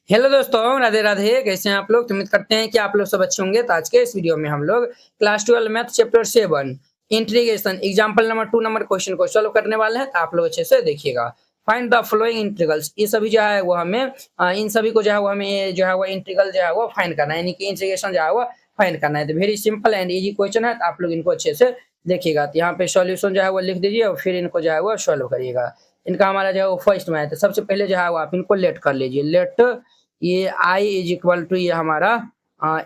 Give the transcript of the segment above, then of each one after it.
Hello दोस्तों, राधे राधे। कैसे हैं आप लोग? तो उम्मीद करते हैं कि आप लोग सब अच्छे होंगे। तो आज के इस वीडियो में हम लोग class 12 math chapter 7 integration example number 2 number question को सॉल्व करने वाले हैं। तो आप लोग अच्छे से देखिएगा। Find the following integrals. ये सभी जो है वो हमें इन सभी को जो है वो हमें जो है वो इंटीग्रल जो है वो फाइंड करना है, यानी कि इंटीग्रेशन जो है वो फाइंड करना है। तो very simple and easy question है। तो आप लोग इनको अच्छे से देखिएगा। तो यहाँ पे सॉल्यूशन जो है वो लिख दीजिए और फिर इनको जो है वो सॉल्व करिएगा। इनका हमारा जो है वो फर्स्ट में है। तो सबसे पहले जो है वो आप इनको लेट कर लीजिए। लेट ये आई इज इक्वल टू ये हमारा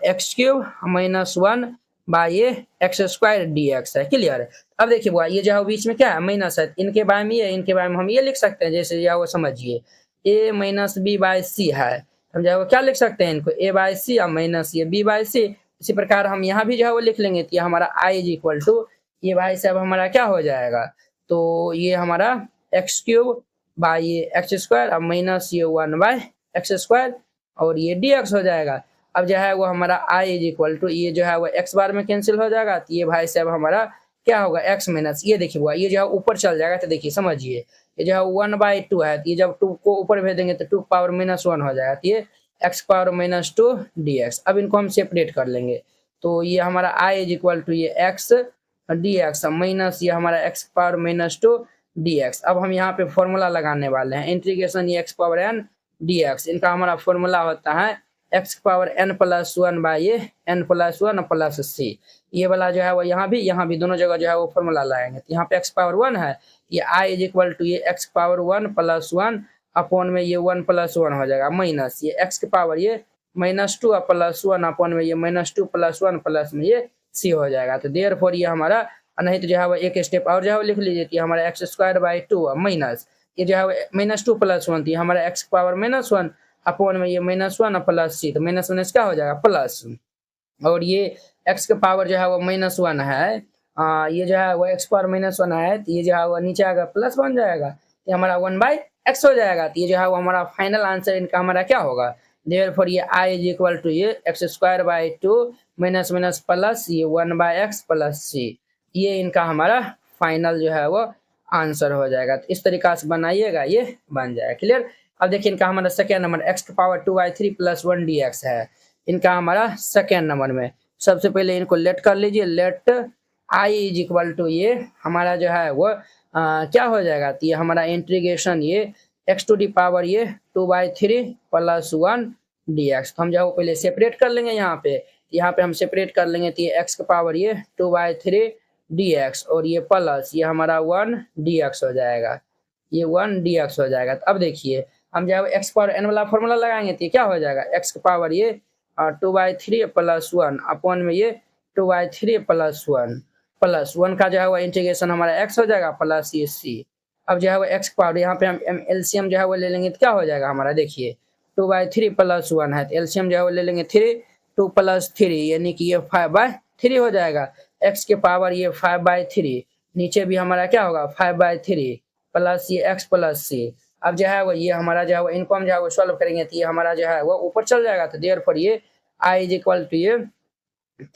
x cube minus one by ये एक्स स्क्वायर डी एक्स है। क्लियर। अब देखिए बुआ, ये जो है बीच में क्या है, माइनस है। इनके बारे में ये, इनके बारे में हम ये लिख सकते हैं, जैसे जो वो समझिए ए माइनस बी बाई सी है। हम जो है वो क्या लिख सकते हैं, इनको ए बाई सी और माइनस ये बी बाई सी। इसी प्रकार हम यहाँ भी जो है वो लिख लेंगे। तो ये हमारा आई इज इक्वल टू ये भाई साहब हमारा क्या हो जाएगा, तो ये हमारा एक्स क्यूब बाई ये एक्स स्क्वायर और माइनस ये वन बाय एक्स स्क्वायर और ये dx हो जाएगा। अब जो है वो हमारा i इज इक्वल टू ये जो है वो x बार में कैंसिल हो जाएगा। तो ये भाई साहब हमारा क्या होगा, x माइनस ये देखिए हुआ, ये जो है ऊपर चल जाएगा। तो देखिए समझिए, ये जो है 1/2 है। तो ये जब 2 को ऊपर भेज देंगे तो 2 पावर माइनस 1 हो जाएगा। तो ये x पावर माइनस 2 dx। अब इनको हम सेपरेट कर लेंगे। तो ये हमारा i इज इक्वल टू ये x dx माइनस ये हमारा x पावर माइनस 2 dx। अब हम यहाँ पे फॉर्मूला लगाने वाले हैं, इंटीग्रेशन ये x पावर n dx। इनका हमारा फॉर्मूला होता है x power n plus one by ये n प्लस वन प्लस सी। ये वाला जो है वो यहाँ भी दोनों जगह जो है वो फॉर्मूला लगाएंगे। तो यहाँ पे x पावर 1 है, ये i इज इक्वल टू ये x पावर 1 प्लस 1 अपॉन में ये 1 प्लस 1 हो जाएगा माइनस ये x के पावर ये माइनस 2 प्लस 1 अपॉन में ये माइनस 2 प्लस 1 प्लस में ये सी हो जाएगा। तो देयरफॉर ये हमारा, नहीं तो जो है वो एक स्टेप और जो है वो लिख लीजिए। ये हमारा एक्स स्क्वायर बाई 2 माइनस ये जो है माइनस 2 प्लस 1 थी हमारा एक्स पावर माइनस 1 अपॉन में ये माइनस 1 प्लस सी। तो माइनस माइनस क्या हो जाएगा प्लस, और ये एक्स का पावर जो है वो माइनस 1 है। ये जो है वो एक्स पावर माइनस 1 है। तो ये जो है वो नीचे आएगा प्लस बन जाएगा। ये हमारा 1/x हो जाएगा। तो ये जो है वो हमारा फाइनल आंसर इनका हमारा क्या होगा, देयरफॉर ये i इज इक्वल टू ये x square by 2 minus minus plus ये 1/x प्लस सी। ये इनका हमारा फाइनल जो है वो आंसर हो जाएगा। तो इस तरीका से बनाइएगा, ये बन जाएगा। क्लियर। अब देखिए इनका हमारा सेकेंड नंबर एक्स की पावर 2/3 प्लस 1 dx है। इनका हमारा सेकेंड नंबर में सबसे पहले इनको लेट कर लीजिए। Let I is equal to ये हमारा जो है वो क्या हो जाएगा, तो ये हमारा इंटीग्रेशन ये एक्स टू डी पावर ये 2/3 प्लस 1 dx। तो हम जो है वो पहले सेपरेट कर लेंगे। यहाँ पे हम सेपरेट कर लेंगे। तो ये एक्स का पावर ये 2/3 dx और ये प्लस ये हमारा 1 dx हो जाएगा। ये 1 dx हो जाएगा। तो अब देखिए हम जो है एक्स पावर एन वाला फॉर्मूला लगाएंगे। तो ये क्या हो जाएगा, एक्स का पावर ये 2/3 प्लस 1 अपॉन में ये 2/3 प्लस 1 का जो है वो इंटीग्रेशन हमारा एक्स हो जाएगा प्लस ये सी। अब जो है वो एक्स पावर यहाँ पे हम एलसीएम जो है वो ले लेंगे। तो क्या हो जाएगा हमारा, देखिए 2/3 प्लस 1 है। तो एलसीएम जो है वो ले लेंगे 3, 2 प्लस 3 यानी कि ये 5/3 हो जाएगा। एक्स के पावर ये 5/3, नीचे भी हमारा क्या होगा 5/3 प्लस ये एक्स प्लस सी। अब जो है वो ये हमारा जो है वो इनको हम जो है वो सॉल्व करेंगे। तो ये हमारा जो है वो ऊपर चल जाएगा। तो देयरफॉर ये i इज इक्वल टू ये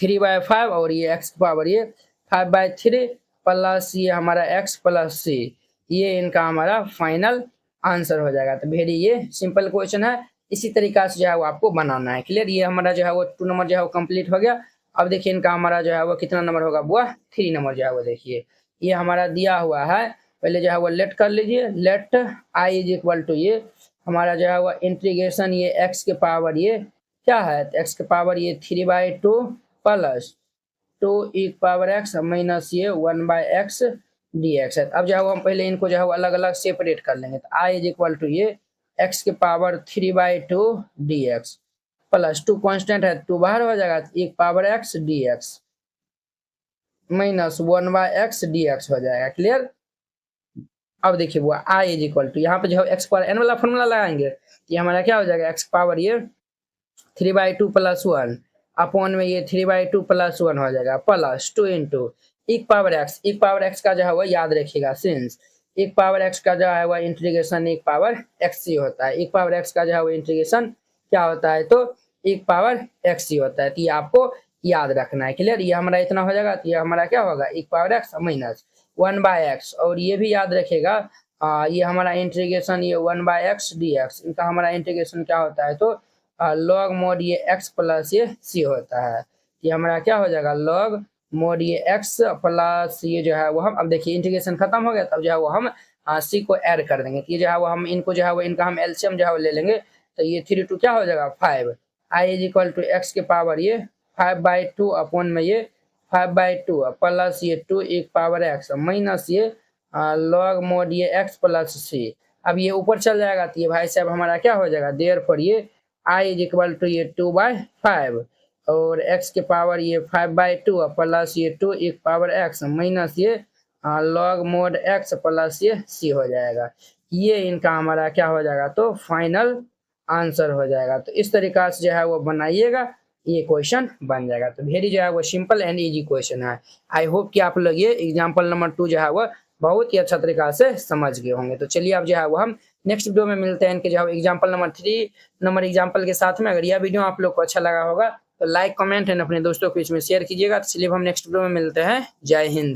3/5 और ये एक्स पावर ये 5/3 प्लस ये हमारा एक्स प्लस सी। ये इनका हमारा फाइनल आंसर हो जाएगा। तो वेरी ये सिंपल क्वेश्चन है। इसी तरीका से जो है वो आपको बनाना है। क्लियर। ये हमारा जो है वो 2 नंबर जो है वो कंप्लीट हो गया। अब देखिए इनका हमारा जो है वो कितना नंबर होगा बुआ, 3 नंबर जो है वो देखिए ये हमारा दिया हुआ है। पहले जो है वो लेट कर लीजिए। Let I is equal to ये हमारा जो है वो इंटीग्रेशन ये एक्स के पावर ये क्या है, तो एक्स के पावर ये 3/2 plus 2 e power x minus ये 1/x dx है। अब जो है वो हम पहले इनको जो है वो अलग अलग सेपरेट कर लेंगे। तो i इज इक्वल टू ये x के पावर 3/2 dx प्लस 2 कांस्टेंट है 2 बाहर हो जाएगा। तो e power x dx minus 1/x dx हो जाएगा। क्लियर। अब देखिए वो i इज इक्वल टू यहाँ पे जो है एक्स पावर n वाला फॉर्मूला लगाएंगे। ये हमारा क्या हो जाएगा, एक्स पावर ये 3/2 प्लस 1 अपॉन में ये 3/2 प्लस 1 हो जाएगा प्लस 2 इंटू एक पावर एक्स का जो है वो याद रखिएगा। सिंस एक पावर एक्स का जो है वो इंटीग्रेशन एक पावर एक्स ही होता है। एक पावर एक्स का जो है वो इंटीग्रेशन क्या होता है, तो एक पावर एक्स ही होता है। तो ये आपको याद रखना है। क्लियर। ये हमारा इतना हो जाएगा। तो ये हमारा क्या होगा, एक पावर एक्स माइनस 1/x और ये भी याद रखिएगा ये हमारा इंटीग्रेशन ये 1/x dx, इनका हमारा इंटीग्रेशन क्या होता है तो log mod ये x प्लस ये c होता है। ये हमारा क्या हो जाएगा log mod ये x प्लस ये जो है वो हम, अब देखिए इंटीग्रेशन खत्म हो गया, तब जो है वो हम c को ऐड कर देंगे। तो ये जो है वो हम इनको जो है वो इनका हम एलसीएम जो है वो ले लेंगे। तो ये 3 2 क्या हो जाएगा 5, i is equal to x के पावर ये 5/2 अपॉन में ये 5/2 प्लस ये 2 एक पावर x माइनस ये लॉग मोड ये x प्लस c। अब ये ऊपर चल जाएगा तो ये भाई साहब हमारा क्या हो जाएगा, देयरफॉर ये i इज इक्वल टू ये 2/5 और x के पावर ये 5/2 प्लस ये 2 एक पावर x माइनस ये लॉग मोड x प्लस ये c हो जाएगा। ये इनका हमारा क्या हो जाएगा तो फाइनल आंसर हो जाएगा। तो इस तरीका से जो है वो बनाइएगा, ये क्वेश्चन बन जाएगा। तो वेरी जो है वो सिंपल एंड इजी क्वेश्चन है। आई होप कि आप लोग ये एग्जांपल नंबर 2 जो है वो बहुत ही अच्छा तरीका से समझ गए होंगे। तो चलिए अब जो है वो हम नेक्स्ट वीडियो में मिलते हैं इनके जो है एग्जांपल नंबर 3 नंबर एग्जांपल के साथ में। अगर यह वीडियो आप लोग को अच्छा लगा होगा तो लाइक कमेंट एंड अपने दोस्तों को इसमें शेयर कीजिएगा। तो चलिए हम नेक्स्ट वीडियो में मिलते हैं। जय हिंद।